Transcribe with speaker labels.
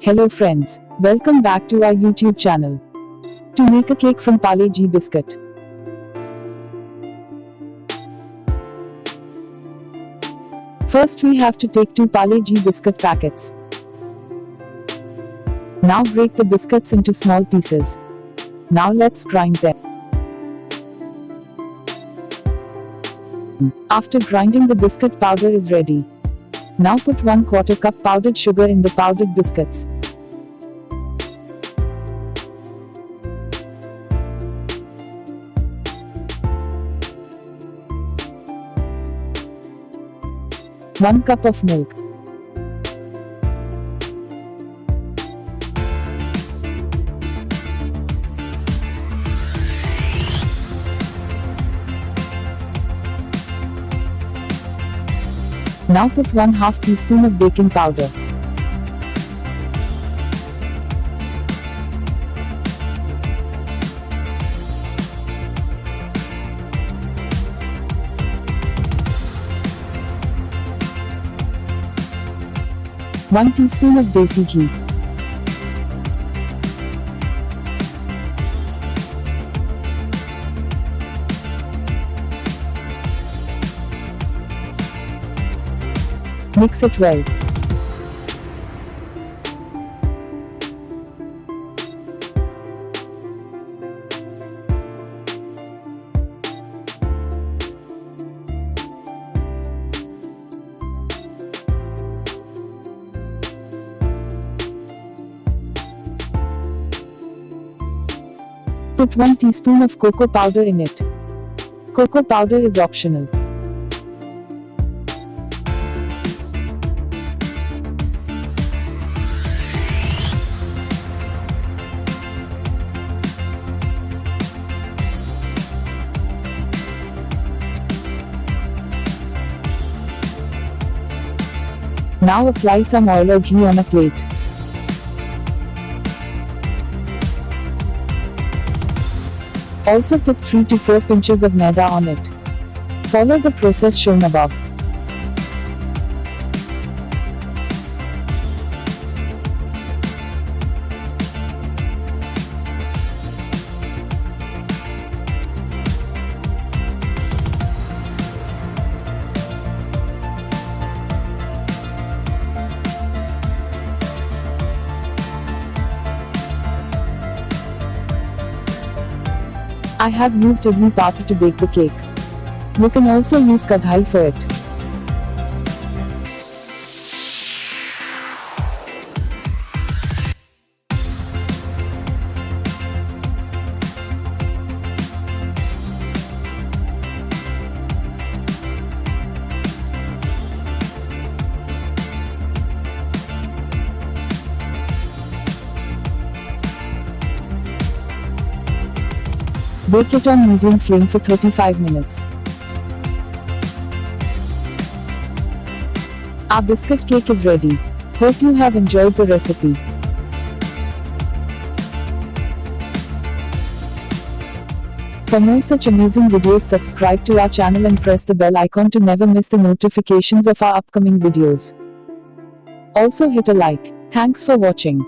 Speaker 1: Hello friends, welcome back to our YouTube channel. To make a cake from Parle G biscuit. First we have to take 2 Parle G biscuit packets. Now break the biscuits into small pieces. Now let's grind them. After grinding, the biscuit powder is ready. Now put 1/4 cup powdered sugar in the powdered biscuits. One cup of milk. Now put 1/2 teaspoon of baking powder. One teaspoon of desi ghee. Mix it well. Put 1 teaspoon of cocoa powder in it. Cocoa powder is optional. Now apply some oil or ghee on a plate. Also put 3 to 4 pinches of maida on it. Follow the process shown above. I have used idli patra to bake the cake. You can also use kadhai for it. Bake it on medium flame for 35 minutes. Our biscuit cake is ready. Hope you have enjoyed the recipe. For more such amazing videos, subscribe to our channel and press the bell icon to never miss the notifications of our upcoming videos. Also hit a like. Thanks for watching.